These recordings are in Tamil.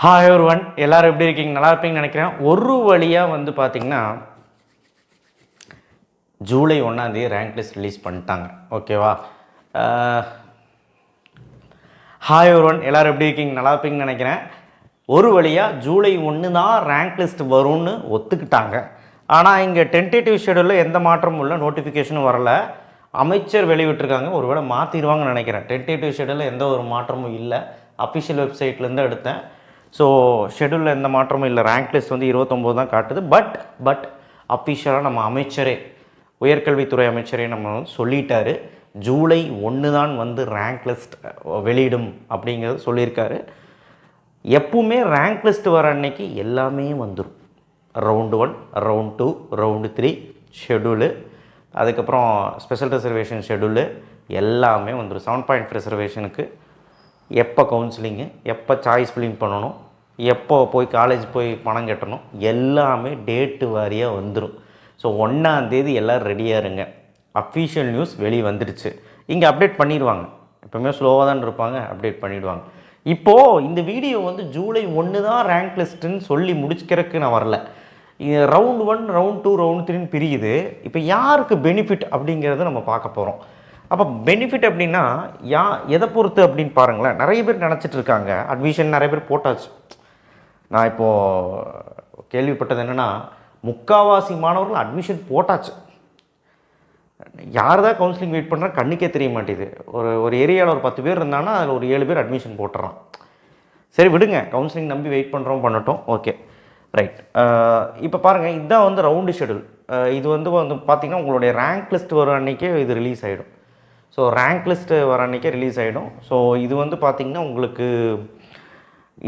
ஹாய் ஒருவன் எல்லோரும் எப்படி இருக்கீங்க? நல்லா இருப்பீங்கன்னு நினைக்கிறேன். ஒரு வழியாக வந்து பார்த்திங்கன்னா ஜூலை 1 ரேங்க் லிஸ்ட் ரிலீஸ் பண்ணிட்டாங்க. ஓகேவா? ஹாய் ஒருவன் எல்லோரும் எப்படி இருக்கீங்க? நல்லா இருப்பீங்கன்னு நினைக்கிறேன். ஒரு வழியாக ஜூலை 1 தான் ரேங்க் லிஸ்ட் வரும்னு ஒத்துக்கிட்டாங்க. ஆனால் இங்கே டென்டேட்டிவ் ஷெடியூலில் எந்த மாற்றமும் இல்லை, நோட்டிஃபிகேஷனும் வரல. அமைச்சர் வெளியிட்டிருக்காங்க, ஒருவேளை மாற்றிடுவாங்கன்னு நினைக்கிறேன். டென்டேட்டிவ் ஷெடியூலில் எந்த ஒரு மாற்றமும் இல்லை. அஃபிஷியல் வெப்சைட்லேருந்து எடுத்தேன். ஸோ ஷெடியூலில் எந்த மாற்றமும் இல்லை. ரேங்க் லிஸ்ட் வந்து 29 தான் காட்டுது. பட் அஃபிஷியலாக நம்ம அமைச்சரே, உயர்கல்வித்துறை அமைச்சரே நம்ம வந்து சொல்லிட்டாரு, ஜூலை 1 தான் வந்து ரேங்க் லிஸ்ட் வெளியிடும் அப்படிங்கிறது சொல்லியிருக்காரு. எப்பவுமே ரேங்க் லிஸ்ட் வர அன்னைக்கு எல்லாமே வந்துடும். ரவுண்டு 1, ரவுண்ட் 2, ரவுண்டு 3 ஷெடியூலு, அதுக்கப்புறம் ஸ்பெஷல் ரிசர்வேஷன் ஷெடியூலு எல்லாமே வந்துடும். 7.5 ரிசர்வேஷனுக்கு எப்போ கவுன்சிலிங்கு, எப்போ சாய்ஸ் ஃபில்லிங் பண்ணணும், எப்போ போய் காலேஜ் போய் பணம் கட்டணும், எல்லாமே டேட்டு வாரியாக வந்துடும். ஸோ 1 எல்லோரும் ரெடியாக இருங்க. அஃபீஷியல் நியூஸ் வெளியே வந்துடுச்சு. இங்கே அப்டேட் பண்ணிடுவாங்க. எப்போவுமே ஸ்லோவாக தான் இருப்பாங்க, அப்டேட் பண்ணிவிடுவாங்க. இப்போது இந்த வீடியோ வந்து ஜூலை 1 தான் ரேங்க் லிஸ்ட்டுன்னு சொல்லி முடிச்சுக்கிறதுக்கு நான் வரல. ரவுண்ட் 1, ரவுண்ட் 2, ரவுண்ட் 3ன்னு பிரியுது. இப்போ யாருக்கு பெனிஃபிட் அப்படிங்கிறத நம்ம பார்க்க போகிறோம். அப்போ பெனிஃபிட் அப்படின்னா எதை பொறுத்து அப்படின்னு பாருங்களேன். நிறைய பேர் நினச்சிட்டு இருக்காங்க அட்மிஷன் நிறைய பேர் போட்டாச்சு. நான் இப்போது கேள்விப்பட்டது என்னென்னா, முக்கால்வாசி மாணவர்கள் அட்மிஷன் போட்டாச்சு. யார் தான் கவுன்சிலிங் வெயிட் பண்ணுறா கண்ணுக்கே தெரிய மாட்டேது. ஒரு ஏரியாவில் ஒரு 10 பேர் இருந்தாங்கன்னா அதில் ஒரு 7 பேர் அட்மிஷன் போட்டுறான். சரி விடுங்க, கவுன்சிலிங் நம்பி வெயிட் பண்ணுறோம், பண்ணட்டும், ஓகே ரைட். இப்போ பாருங்கள், இதுதான் வந்து ரவுண்டு ஷெடியூல். இது வந்து பார்த்திங்கன்னா உங்களுடைய ரேங்க் லிஸ்ட் வர அன்றைக்கே இது ரிலீஸ் ஆகிடும். ஸோ ரேங்க் லிஸ்ட்டு வர அன்றைக்கே ரிலீஸ் ஆகிடும். ஸோ இது வந்து பார்த்திங்கன்னா உங்களுக்கு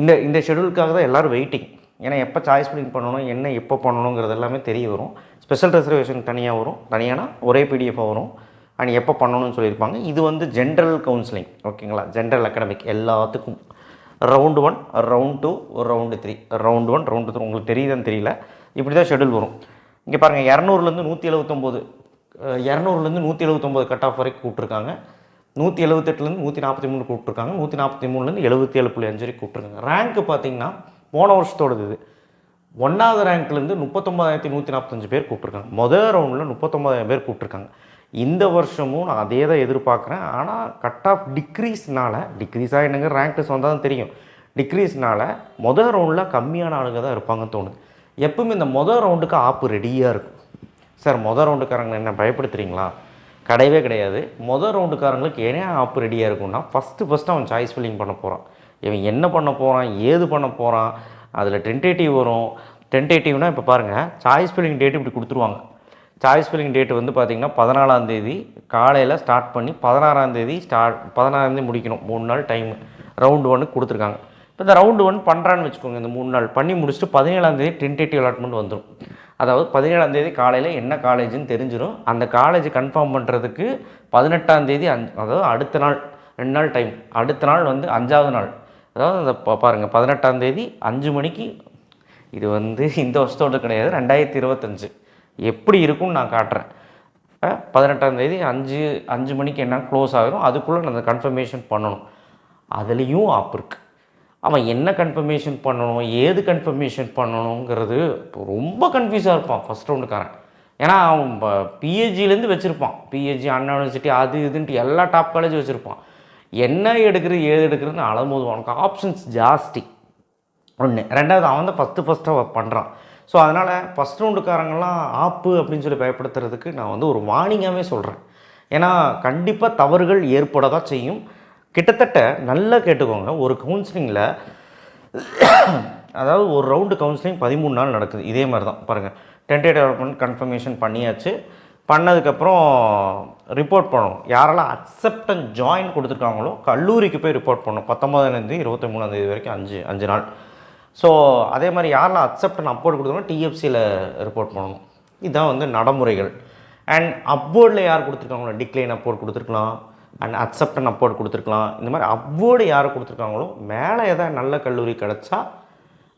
இந்த ஷெடியூலுக்காக தான் எல்லோரும் வெயிட்டிங். ஏன்னா எப்போ சாய்ஸ் ஃபில்லிங் பண்ணணும், என்ன எப்போ பண்ணணுங்கிறது எல்லாமே தெரிய வரும். ஸ்பெஷல் ரிசர்வேஷன் தனியாக வரும், தனியானா ஒரே பிடிஎஃபாக வரும். அண்ட் எப்போ பண்ணணும்னு சொல்லியிருப்பாங்க. இது வந்து ஜென்ரல் கவுன்சிலிங், ஓகேங்களா? ஜென்ரல் அகாடமிக் எல்லாத்துக்கும். Round 1, round 2, round 3. Round 1, round 3 உங்களுக்கு தெரியுதுன்னு தெரியல, இப்படி தான் ஷெடியூல் வரும். இங்கே பாருங்கள், 200லேருந்து 179, 200லேருந்து 179 கட் ஆஃப் வரைக்கும் கூப்பிட்ருக்காங்க. 178லேருந்து 143 கூப்பிட்ருக்காங்க. 143லேருந்து 77.5 வரைக்கும் கூப்பிட்ருக்காங்க. ரேங்க்கு பார்த்திங்கன்னா போன வருஷத்தோடது இது. 1வது ரேங்க்லேருந்து 39,145 பேர் கூப்பிட்ருக்காங்க. முதல் ரவுண்டில் 39,000 பேர் கூப்பிட்ருக்காங்க. இந்த வருஷமும் நான் அதே தான் எதிர்பார்க்குறேன். ஆனால் கட் ஆஃப் டிக்ரீஸாக என்னங்க, ரேங்க் லிஸ்ட் வந்தால் தான் தெரியும். டிக்ரீஸ்னால் முதல் ரவுண்டில் கம்மியான ஆளுங்க தான் இருப்பாங்கன்னு தோணுது. எப்பவுமே இந்த முதல் ரவுண்டுக்கு ஆப்பு ரெடியாக இருக்கும். சார் முதல் ரவுண்டுக்காரங்களை என்ன பயப்படுத்துகிறீங்களா? கிடையவே கிடையாது. முதல் ரவுண்டுக்காரங்களுக்கு ஏன் ஆப்பு ரெடியாக இருக்கும்னா, ஃபஸ்ட்டு அவன் சாய்ஸ் ஃபில்லிங் பண்ண போகிறான். இவன் என்ன பண்ண போகிறான், ஏது பண்ண போகிறான், அதில் டென்டேட்டிவ் வரும். டென்டேட்டிவ்னால் இப்போ பாருங்கள், சாய்ஸ் ஃபில்லிங் டேட்டு இப்படி கொடுத்துருவாங்க. சாய்ஸ் ஃபில்லிங் டேட்டு வந்து பார்த்திங்கன்னா 14ஆம் காலையில் ஸ்டார்ட் பண்ணி 16ஆம் முடிக்கணும். 3 நாள் டைமு ரவுண்டு 1 கொடுத்துருக்காங்க. இப்போ இந்த ரவுண்டு 1 பண்ணுறான்னு வச்சுக்கோங்க. இந்த 3 நாள் பண்ணி முடிச்சுட்டு 17ஆம் டென்டேட்டிவ் அலாட்மெண்ட் வந்துடும். அதாவது 17ஆம் காலையில் என்ன காலேஜுன்னு தெரிஞ்சிடும். அந்த காலேஜ் கன்ஃபார்ம் பண்ணுறதுக்கு 18ஆம் அதாவது அடுத்த நாள் 2 நாள் டைம். அடுத்த நாள் வந்து 5வது நாள், அதாவது அந்த பாருங்கள் 18ஆம் 5 மணிக்கு. இது வந்து இந்த வருஷத்தோடு கிடையாது, 2025 எப்படி இருக்கும்னு நான் காட்டுறேன். 18ஆம் 5 மணிக்கு என்ன க்ளோஸ் ஆகிரும், அதுக்குள்ளே நான் அந்த கன்ஃபர்மேஷன் பண்ணணும். அதுலேயும் ஆப் இருக்குது. அவன் என்ன கன்ஃபர்மேஷன் பண்ணணும், ஏது கன்ஃபர்மேஷன் பண்ணணுங்கிறது ரொம்ப கன்ஃபியூஸாக இருப்பான் ஃபஸ்ட் ரவுண்டுக்காரன். ஏன்னா அவன் பிஹெச்சிலேருந்து வச்சுருப்பான். பிஹெச்சி, அண்ணா யூனிவர்சிட்டி, அது இதுன்ட்டு எல்லா டாப் காலேஜ் வச்சுருப்பான். என்ன எடுக்கிறது ஏது எடுக்கிறதுன்னு அலம்போது அவனுக்கு ஆப்ஷன்ஸ் ஜாஸ்தி. ஒன்று. 2வது, அவன் தான் ஃபஸ்ட்டாக பண்ணுறான். ஸோ அதனால் ஃபஸ்ட் ரவுண்டுக்காரங்களாம் ஆப்பு அப்படின்னு சொல்லி பயப்படுத்துறதுக்கு நான் வந்து ஒரு வார்னிங்காகவே சொல்கிறேன். ஏன்னா கண்டிப்பாக தவறுகள் ஏற்பட தான் செய்யும். கிட்டத்தட்ட நல்லா கேட்டுக்கோங்க, ஒரு கவுன்சிலிங்கில் அதாவது ஒரு ரவுண்டு கவுன்சிலிங் 13 நாள் நடக்குது. இதே மாதிரி தான் பாருங்கள். டென்டேட்டிவ் டெவலப்மெண்ட் கன்ஃபர்மேஷன் பண்ணியாச்சு. பண்ணதுக்கப்புறம் ரிப்போர்ட் பண்ணணும். யாரெல்லாம் அக்செப்ட் அண்ட் ஜாயின் கொடுத்துருக்காங்களோ கல்லூரிக்கு போய் ரிப்போர்ட் பண்ணணும். 19ஆம் 23ஆம் வரைக்கும் 5 நாள். ஸோ அதே மாதிரி யாரெல்லாம் அக்செப்ட் அண்ட் அப்போர்ட் கொடுத்துருக்கோம் டிஎஃப்சியில் ரிப்போர்ட் பண்ணணும். இதுதான் வந்து நடைமுறைகள். அண்ட் அப்போர்டில் யார் கொடுத்துருக்காங்களோ டிக்ளைன் அப்போர்ட் கொடுத்துருக்கலாம், அண்ட் அக்செப்ட் அண்ட் அப்போர்ட் கொடுத்துருக்கலாம். இந்த மாதிரி அப்வோர்டு யார் கொடுத்துருக்காங்களோ மேலே எதாவது நல்ல கல்லூரி கிடச்சா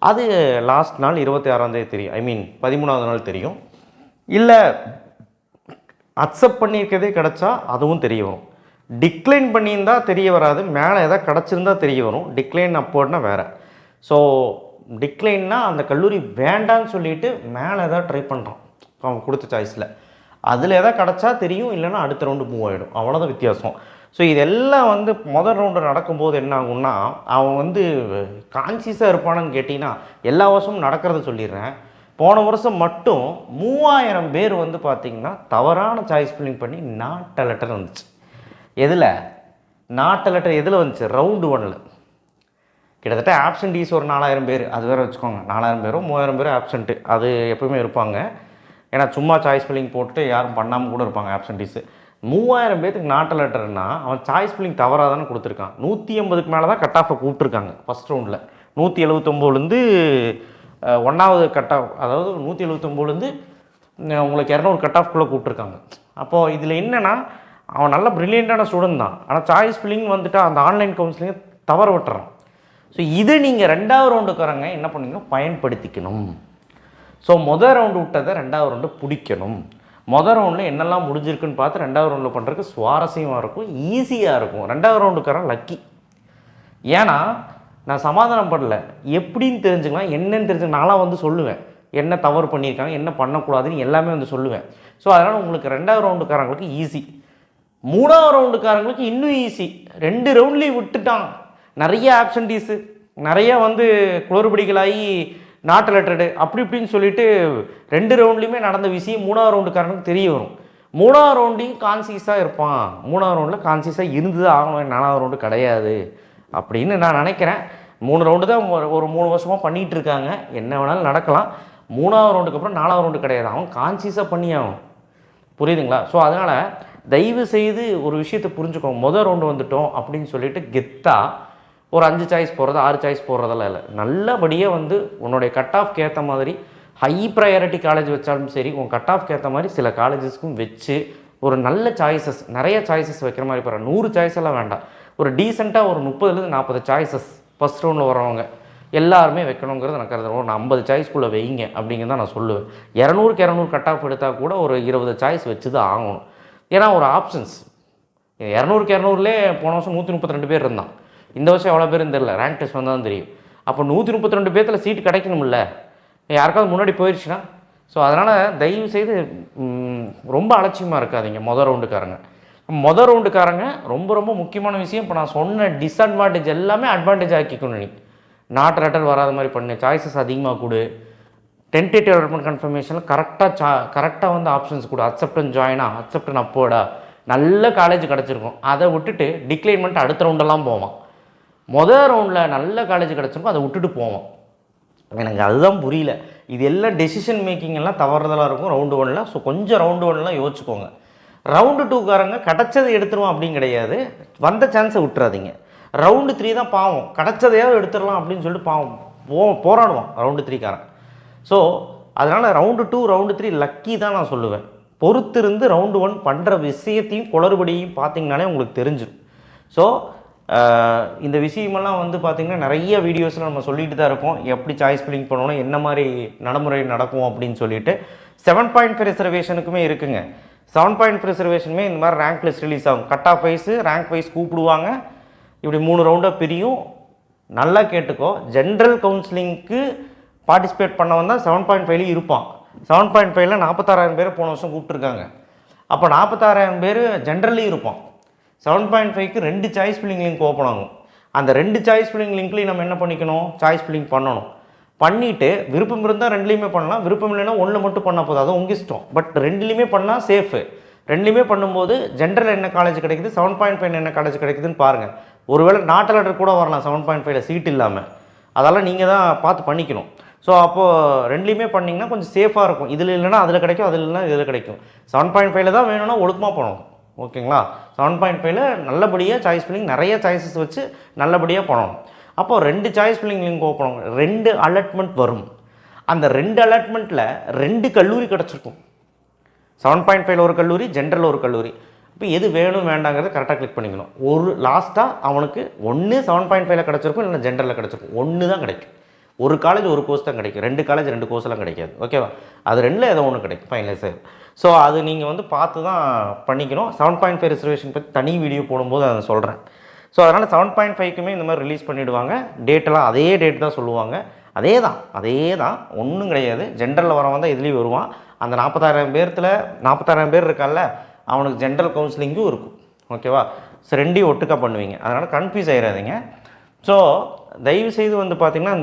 அது லாஸ்ட் நாள் 26ஆம் தெரியும். 13ஆவது நாள் தெரியும். இல்லை அக்செப்ட் பண்ணியிருக்கிறதே கிடச்சா அதுவும் தெரிய வரும். டிக்ளைன் பண்ணியிருந்தால் தெரிய வராது. மேலே எதாவது கிடச்சிருந்தா தெரிய வரும். டிக்ளைன் அப்போர்ட்னா வேறு. ஸோ டிக்ளைன்னா அந்த கல்லூரி வேண்டான்னு சொல்லிட்டு மேலே எதாவது ட்ரை பண்ணுறான் அவன் கொடுத்த சாய்ஸில். அதில் எதாவது கிடச்சா தெரியும், இல்லைன்னா அடுத்த ரவுண்டு மூவ் ஆகிடும். அவ்வளோதான் வித்தியாசம். ஸோ இதெல்லாம் வந்து முதல் ரவுண்டு நடக்கும்போது என்ன ஆகும்னா, அவன் வந்து கான்சியஸாக இருப்பானான்னு கேட்டிங்கன்னா எல்லா வருஷமும் நடக்கிறத சொல்லிடுறேன். போன வருஷம் மட்டும் 3000 பேர் வந்து பார்த்திங்கன்னா தவறான சாய்ஸ் ஃபில்லிங் பண்ணி நாட் அ லெட்டர் வந்துச்சு. எதில் நாட் அ லெட்டர் எதில் வந்துச்சு? ரவுண்டு 1ல். கிட்டத்தட்ட ஆப்சன்டீஸ் ஒரு 4000 பேர். அது வேறு வச்சுக்கோங்க, 4000 பேரோ 3000 பேரோ ஆப்சண்ட்டு. அது எப்பவுமே இருப்பாங்க. ஏன்னா சும்மா சாய்ஸ் ஃபில்லிங் போட்டு யாரும் பண்ணாமல் கூட இருப்பாங்க ஆப்சன்டீஸு. 3000 பேருக்கு நாட் அ லெட்டர்னா அவன் சாய்ஸ் ஃபில்லிங் தவறாக தானே கொடுத்துருக்கான். 180க்கு மேலே தான் கட் ஆஃபை கூப்பிட்ருக்காங்க ஃபஸ்ட் ரவுண்டில். 179லேருந்து 1வது கட் ஆஃப், அதாவது 179லேருந்து உங்களுக்கு 200 கட் ஆஃப்குள்ளே கூப்பிட்ருக்காங்க. அப்போது இதில் என்னென்னா, அவன் நல்ல ப்ரில்லியண்ட்டான ஸ்டூடெண்ட் தான், ஆனால் சாய்ஸ் ஃபில்லிங் வந்துட்டு அந்த ஆன்லைன் கவுன்சிலிங்கை தவற விட்டுறான். ஸோ இதை நீங்கள் 2வது ரவுண்டுக்காரங்க என்ன பண்ணிக்கணும், பயன்படுத்திக்கணும். ஸோ மொதல் ரவுண்டு விட்டதை 2வது ரவுண்டு பிடிக்கணும். மொதல் ரவுண்டில் என்னெல்லாம் முடிஞ்சிருக்குன்னு பார்த்து 2வது ரவுண்டில் பண்ணுறதுக்கு சுவாரஸ்யமாக இருக்கும், ஈஸியாக இருக்கும். 2வது ரவுண்டுக்காரன் லக்கி. ஏன்னா நான் சமாதானம் பண்ணல, எப்படின்னு தெரிஞ்சுக்கலாம், என்னன்னு தெரிஞ்சுக்கலாம். நான்லாம் வந்து சொல்லுவேன் என்ன தவறு பண்ணியிருக்காங்க, என்ன பண்ணக்கூடாதுன்னு எல்லாமே வந்து சொல்லுவேன். ஸோ அதனால் உங்களுக்கு 2வது ரவுண்டுக்காரங்களுக்கு ஈஸி. 3வது ரவுண்டுக்காரங்களுக்கு இன்னும் ஈஸி. 2 ரவுண்ட்லேயும் விட்டுட்டான். நிறைய ஆப்சன்டீஸு, நிறைய வந்து குளறுபடிகளாகி நாட் லெட்டர்டு அப்படி இப்படின்னு சொல்லிட்டு 2 ரவுண்ட்லேயுமே நடந்த விஷயம் 3வது ரவுண்டுக்காரனுக்கு தெரிய வரும். 3வது ரவுண்டையும் கான்சியஸாக இருப்பான். 3வது ரவுண்டில் கான்சியஸாக இருந்து தான் ஆகணும், 4வது ரவுண்டு கிடையாது அப்படின்னு நான் நினைக்கிறேன். 3 ரவுண்டு தான் ஒரு 3 வருஷமாக பண்ணிகிட்டு இருக்காங்க. என்ன வேணாலும் நடக்கலாம். 3வது ரவுண்டுக்கு அப்புறம் 4வது ரவுண்டு கிடையாது, அவன் கான்சியஸாக பண்ணி ஆகும். புரியுதுங்களா? ஸோ அதனால் தயவு செய்து ஒரு விஷயத்தை புரிஞ்சுக்கோங்க. மொதல் ரவுண்டு வந்துட்டோம் அப்படின்னு சொல்லிட்டு கெத்தாக ஒரு 5 சாய்ஸ் போடுறது 6 சாய்ஸ் போடுறதெல்லாம் இல்லை. நல்லபடியாக வந்து உன்னுடைய கட் ஆஃப்க்கு ஏற்ற மாதிரி ஹை ப்ரையாரிட்டி காலேஜ் வச்சாலும் சரி, உன் கட் ஆஃப்க்கு ஏற்ற மாதிரி சில காலேஜஸ்க்கும் வச்சு ஒரு நல்ல சாய்ஸஸ், நிறைய சாய்ஸஸ் வைக்கிற மாதிரி போகிற 100 சாய்ஸ் எல்லாம் வேண்டாம், ஒரு டீசெண்டாக ஒரு 30லேருந்து 40 சாய்ஸஸ் ஃபஸ்ட் ரவுண்டில் வரவங்க எல்லாருமே வைக்கணுங்கிறது நான் கருதுறேன். ஒரு 50 சாய்ஸ்க்குள்ளே வைங்க அப்படிங்கிறத நான் சொல்லுவேன். 200க்கு 200 கட் ஆஃப் எடுத்தால் கூட ஒரு 20 சாய்ஸ் வச்சு தான் ஆகணும். ஏன்னா ஒரு ஆப்ஷன்ஸ் 200க்கு 200லே போன வருஷம் 132 பேர் இருந்தான். இந்த வருஷம் எவ்வளோ பேருன்னு தெரியல, ரேங்க் டெஸ்ட் வந்தால் தான் தெரியும். அப்போ 132 பேர்த்தில் சீட்டு கிடைக்கணும்ல, யாருக்காவது முன்னாடி போயிடுச்சுன்னா. ஸோ அதனால் தயவு செய்து ரொம்ப அலட்சியமாக இருக்காதீங்க மொதல் ரவுண்டுக்காரங்க. மொதல் ரவுண்டுக்காரங்க ரொம்ப ரொம்ப முக்கியமான விஷயம். இப்போ நான் சொன்ன டிஸ்அட்வான்டேஜ் எல்லாமே அட்வான்டேஜ் ஆக்கிக்கணும். நீ நாட் லெட்டர் வராத மாதிரி பண்ணு, சாய்ஸஸ் அதிகமாக கொடு, டென்டேட்டிவ் அலாட்மெண்ட் கன்ஃபர்மேஷனில் கரெக்டாக வந்து ஆப்ஷன்ஸ் கொடு. அக்செப்ட் அண்ட் ஜாயினா, அக்செப்ட் அண்ட் அப்போடா, நல்ல காலேஜ் கிடச்சிருக்கும். அதை விட்டுட்டு டிக்ளைன் பண்ணிட்டு அடுத்த ரவுண்டெல்லாம் போவான். மொதல் ரவுண்டில் நல்ல காலேஜ் கிடச்சிருக்கும், அதை விட்டுட்டு போவான். எனக்கு அதுதான் புரியல. இது எல்லாம் டெசிஷன் மேக்கிங் எல்லாம் தவறுதலாக இருக்கும் ரவுண்டு 1ல். ஸோ கொஞ்சம் ரவுண்டு 1லாம் யோசிச்சுக்கோங்க. ரவுண்டு 2காரங்க கிடச்சதை எடுத்துருவோம் அப்படின்னு கிடையாது, வந்த சான்ஸை விட்டுறாதீங்க. ரவுண்டு 3 தான் பாவம், கிடச்சதையாவது எடுத்துடலாம் அப்படின்னு சொல்லிட்டு பாவம் போராடுவான் ரவுண்டு 3காரன். ஸோ அதனால் ரவுண்டு 2 ரவுண்டு 3 லக்கி தான் நான் சொல்லுவேன். பொறுத்திருந்து ரவுண்டு 1 பண்ணுற விஷயத்தையும் குளறுபடியும் பார்த்திங்கனாலே உங்களுக்கு தெரிஞ்சிடும். ஸோ இந்த விஷயமெல்லாம் வந்து பார்த்திங்கன்னா நிறைய வீடியோஸில் நம்ம சொல்லிட்டு தான் இருக்கோம், எப்படி சாய்ஸ் ஃபில்லிங் பண்ணணும், என்ன மாதிரி நடைமுறை நடக்கும் அப்படின்னு சொல்லிட்டு. 7.5 ரிசர்வேஷனுக்குமே இருக்குங்க. 7.5 ரிசர்வேஷனுமே இந்த மாதிரி ரேங்க் லிஸ்ட் ரிலீஸ் ஆகும். Cut off wise rank wise கூப்பிடுவாங்க. இப்படி 3 ரவுண்டாக பிரியும். நல்லா கேட்டுக்கோ, ஜென்ரல் கவுன்சிலிங்க்கு பார்ட்டிசிபேட் பண்ணவன் தான் 7.5லேயும் இருப்பான். 7.5ல் 46,000 பேர் போன வருஷம் கூப்பிட்ருக்காங்க. அப்போ 46,000 பேர் ஜென்ரல்லையும் இருப்பான். 7.5க்கு 2 சாய்ஸ் ஃபில்லிங் லிங்க் ஓப்பன் ஆகும். அந்த 2 சாய்ஸ் ஃபில்லிங் லிங்க்லேயும் நம்ம என்ன பண்ணிக்கணும், சாய்ஸ் ஃபில்லிங் பண்ணணும். பண்ணிவிட்டு விருப்பம் இருந்தால் 2லேயுமே பண்ணலாம், விருப்பம் இல்லைன்னா 1 மட்டும் பண்ணால் போதும், அது உங்கள் இஷ்டம். பட் 2லேயுமே பண்ணால் சேஃபு. 2லேயுமே பண்ணும்போது ஜென்ரல் என்ன காலேஜ் கிடைக்குது, 7.5 என்ன காலேஜ் கிடைக்குதுன்னு பாருங்கள். ஒருவேளை நாட் லெட்டர் கூட வரலாம் 7.5ல் சீட் இல்லாமல், அதெல்லாம் நீங்கள் தான் பார்த்து பண்ணிக்கணும். ஸோ அப்போது 2லேயுமே பண்ணிங்கன்னா கொஞ்சம் சேஃபாக இருக்கும். இதில் இல்லைனா அதில் கிடைக்கும், அதில் இல்லைனா இதில் கிடைக்கும். 7.5ல் தான் வேணும்னா ஒழுக்கமாக பண்ணணும். ஓகேங்களா? 7.5ல் நல்லபடியாக சாய்ஸ் ஃபில்லிங் நிறைய சாய்ஸஸ் வச்சு நல்லபடியாக பண்ணணும். அப்போது 2 சாய்ஸ் ஃபில்லிங் லிங்க் ஓப்பன் ஆகும், 2 அலாட்மெண்ட் வரும். அந்த 2 அலாட்மெண்ட்டில் 2 கல்லூரி கிடச்சிருக்கும். 7.5ல் ஒரு கல்லூரி, ஜென்ரல் ஒரு கல்லூரி. இப்போ எது வேணும் வேண்டாங்கிறத கரெக்டாக கிளிக் பண்ணிக்கணும். ஒரு லாஸ்ட்டாக அவனுக்கு ஒன்று 7.5ல் கிடச்சிருக்கும், இல்லைன்னா ஜென்ரலில் கிடச்சிருக்கும். ஒன்று தான் கிடைக்கும். ஒரு காலேஜ் ஒரு கோர்ஸ் தான் கிடைக்கும், 2 காலேஜ் 2 கோர்ஸ்லாம் கிடைக்காது. ஓகேவா? அது 2ல் ஏதோ ஒன்று கிடைக்கும் ஃபைனலைஸ் ஆகும். ஸோ அது நீங்கள் வந்து பார்த்து தான் பண்ணிக்கணும். 7.5 ரிசர்வேஷன் பற்றி தனி வீடியோ போடும்போது அதை சொல்கிறேன். ஸோ அதனால் 7.5க்குமே இந்த மாதிரி ரிலீஸ் பண்ணிவிடுவாங்க. டேட்டெல்லாம் அதே டேட் தான் சொல்லுவாங்க. அதே தான் ஒன்றும் கிடையாது. ஜென்ரலில் வரவன் தான் இதுலேயும் வருவான். அந்த 46,000 பேர் இருக்கான்ல, அவனுக்கு ஜென்ரல் கவுன்சிலிங்கும் இருக்கும். ஓகேவா? ஸோ ரெண்டையும் ஒட்டுக்கா பண்ணுவீங்க. அதனால் கன்ஃபியூஸ் ஆகிடாதீங்க. ஸோ தயவுசெய்து வந்து பார்த்திங்கன்னா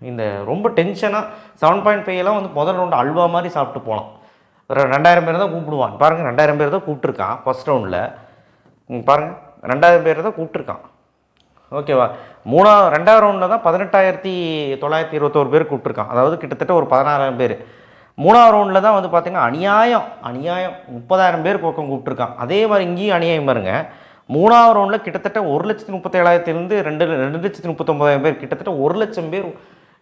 இந்த ரொம்ப டென்ஷனாக 7.5 வந்து முதல் ரவுண்டு அல்வா மாதிரி சாப்பிட்டு போகலாம். ஒரு 2000 பேர் தான் கூப்பிடுவான். பாருங்கள், 2000 பேர் தான் கூப்பிட்ருக்கான் ஃபஸ்ட் ரவுண்டில். பாருங்கள், 2000 பேர் தான் கூப்பிட்ருக்கான். ஓகேவா? 2வது ரவுண்டில் தான் 18,921 பேர் கூப்பிட்ருக்கான். அதாவது கிட்டத்தட்ட ஒரு 16,000 பேர். 3வது ரவுண்டில் தான் வந்து பார்த்திங்கன்னா அநியாயம் 30,000 பேர் பக்கம் கூப்பிட்ருக்கான். அதே மாதிரி இங்கேயும் அநியாயம் பாருங்க. 3வது ரவுண்டில் கிட்டத்தட்ட 1,37,000 2,39,000 பேர், கிட்டத்தட்ட 1,00,000 பேர்.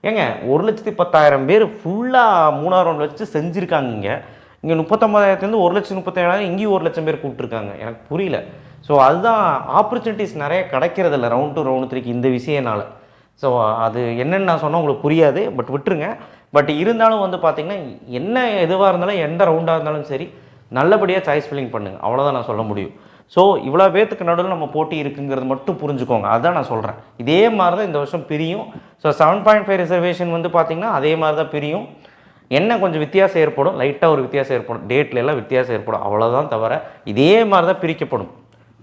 ஏங்க 1,10,000 பேர் ஃபுல்லாக 3வது ரவுண்டில் வச்சு செஞ்சுருக்காங்க. இங்கே 39,000 1,37,000, இங்கேயும் 1,00,000 பேர் கூப்பிட்ருக்காங்க. எனக்கு புரியல. ஸோ அதுதான் ஆப்பர்ச்சுனிட்டிஸ் நிறைய கிடைக்கிறதில்ல ரவுண்ட் 2 ரவுண்ட் 3க்கு இந்த விஷயனால். ஸோ அது என்னென்னு நான் சொன்னால் உங்களுக்கு புரியாது, பட் விட்டுருங்க. பட் இருந்தாலும் வந்து பார்த்திங்கன்னா என்ன எதுவாக இருந்தாலும் எந்த ரவுண்டாக இருந்தாலும் சரி நல்லபடியாக சாய்ஸ் ஃபில்லிங் பண்ணுங்கள். அவ்வளோதான் நான் சொல்ல முடியும். ஸோ இவ்வளோ பேர்த்துக்கு நடுவில் நம்ம போட்டி இருக்குங்கிறது மட்டும் புரிஞ்சுக்கோங்க. அதுதான் நான் சொல்கிறேன். இதே மாதிரி தான் இந்த வருஷம் பிரியும். ஸோ 7.5 ரிசர்வேஷன் வந்து பார்த்திங்கன்னா அதே மாதிரி தான் பிரியும். என்ன கொஞ்சம் வித்தியாசம் ஏற்படும், லைட்டாக ஒரு வித்தியாசம் ஏற்படும், டேட்டில் எல்லாம் வித்தியாசம் ஏற்படும், அவ்வளோதான். தவிர இதே மாதிரி தான் பிரிக்கப்படும்.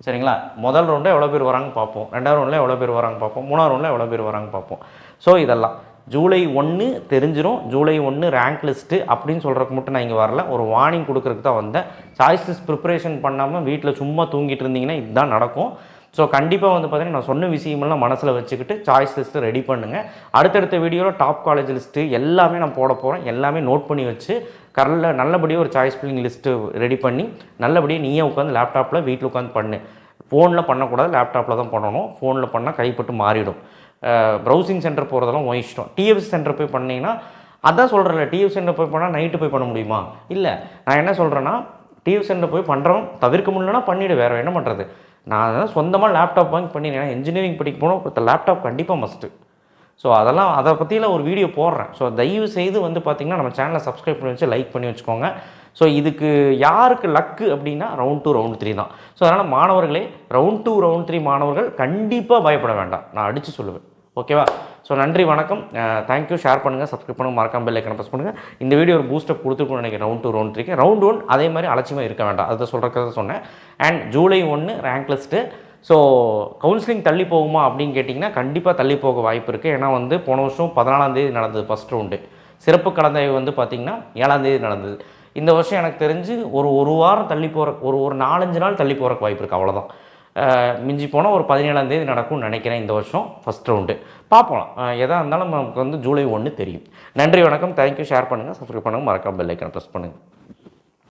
சரிங்களா? முதல் ரவுண்டில் எவ்வளோ பேர் வராங்க பார்ப்போம், 2வது ரவுண்டில் எவ்வளோ பேர் வராங்க பார்ப்போம், 3வது ரவுண்டில் எவ்வளோ பேர் வராங்க பார்ப்போம். ஸோ இதெல்லாம் ஜூலை 1 தெரிஞ்சிடும். ஜூலை 1 ரேங்க் லிஸ்ட்டு அப்படின்னு சொல்கிறதுக்கு மட்டும் நான் இங்கே வரல, ஒரு வார்னிங் கொடுக்குறதுக்கு தான் வந்தேன். சாய்ஸ் லிஸ்ட் ப்ரிப்பரேஷன் பண்ணாமல் வீட்டில் சும்மா தூங்கிட்டு இருந்தீங்கன்னா இதுதான் நடக்கும். ஸோ கண்டிப்பாக வந்து பார்த்திங்கன்னா நான் சொன்ன விஷயமெல்லாம் மனசில் வச்சுக்கிட்டு சாய்ஸ் லிஸ்ட்டு ரெடி பண்ணுங்கள். அடுத்தடுத்த வீடியோவில் டாப் காலேஜ் லிஸ்ட்டு எல்லாமே நான் போட போகிறேன். எல்லாமே நோட் பண்ணி வச்சு நல்லபடியாக ஒரு சாய்ஸ் ஃபில்லிங் லிஸ்ட்டு ரெடி பண்ணி நல்லபடியாக நீயே உட்காந்து லேப்டாப்பில் வீட்டில் உட்காந்து பண்ணு. ஃபோனில் பண்ணக்கூடாது, லேப்டாப்பில் தான் பண்ணணும். ஃபோனில் பண்ணால் கைப்பட்டு மாறிடும். ப்ரௌசிங் சென்டர் போகிறதெல்லாம் இஷ்டம். டிஎஃப்சி சென்டர் போய் பண்ணிங்கன்னா அதான் சொல்கிறேன்ல, டிஎஃப்சி சென்டர் போய் பண்ணால் நைட்டு போய் பண்ண முடியுமா? இல்லை, நான் என்ன சொல்கிறேன்னா டிஎஃப்சி சென்டர் போய் பண்ணுறோம், தவிர்க்க முடியலன்னா பண்ணிவிடு, வேறு என்ன பண்ணுறது. நான் சொந்தமாக லேப்டாப் வாங்கி பண்ணிடுறேன். இன்ஜினியரிங் படிக்க போனால் லேப்டாப் கண்டிப்பாக மஸ்ட்டு. ஸோ அதை பற்றிலாம் ஒரு வீடியோ போடுறேன். ஸோ தயவு செய்து வந்து பார்த்திங்கன்னா நம்ம சேனலை சப்ஸ்கிரைப் பண்ணி வச்சு லைக் பண்ணி வச்சுக்கோங்க. ஸோ இதுக்கு யாருக்கு லக்கு அப்படின்னா ரவுண்ட் 2 ரவுண்ட் 3 தான். ஸோ அதனால் மாணவர்களே, ரவுண்ட் 2 ரவுண்ட் 3 மாணவர்கள் கண்டிப்பாக பயப்பட வேண்டாம், நான் அடித்து சொல்லுவேன். ஓகேவா? ஸோ நன்றி, வணக்கம், தேங்க்யூ. ஷேர் பண்ணுங்கள், சப்ஸ்கிரைப் பண்ணுங்கள், மறக்காம பெல் ஐக்கனை ப்ரெஸ் பண்ணுங்கள். இந்த வீடியோ ஒரு பூஸ்டப் கொடுத்துருக்கணும்னு நினைக்கிறேன் ரவுண்ட் 2 ரவுண்ட் 3க்கு. ரவுண்ட் 1 அதே மாதிரி அலட்சியமாக இருக்க வேண்டாம், அதை சொல்கிறத சொன்னேன். And July 1 rank list. So counselling தள்ளி போகுமா அப்படின்னு கேட்டிங்கன்னா கண்டிப்பாக தள்ளி போக வாய்ப்பு இருக்குது. ஏன்னா வந்து போன வருஷம் 14ஆம் தேதி நடந்தது ஃபஸ்ட் ரவுண்டு. சிறப்பு கலந்தாய்வு வந்து பார்த்திங்கன்னா 7ஆம் தேதி நடந்தது. இந்த வருஷம் எனக்கு தெரிஞ்சு ஒரு வாரம் தள்ளி போகிற ஒரு 4-5 நாள் தள்ளி போகிறக்கு வாய்ப்பு இருக்குது, அவ்வளோதான். மிஞ்சி போனால் ஒரு 17ஆம் தேதி நடக்கும்னு நினைக்கிறேன் இந்த வருஷம் ஃபஸ்ட் ரவுண்டு. பார்ப்போம், எதாக இருந்தாலும் நமக்கு வந்து ஜூலை 1 தெரியும். நன்றி, வணக்கம், தேங்க்யூ. ஷேர் பண்ணுங்கள், சப்ஸ்கிரைப் பண்ணுங்கள், மறக்காம பெல் ஐக்கனை ப்ரெஸ் பண்ணுங்கள்.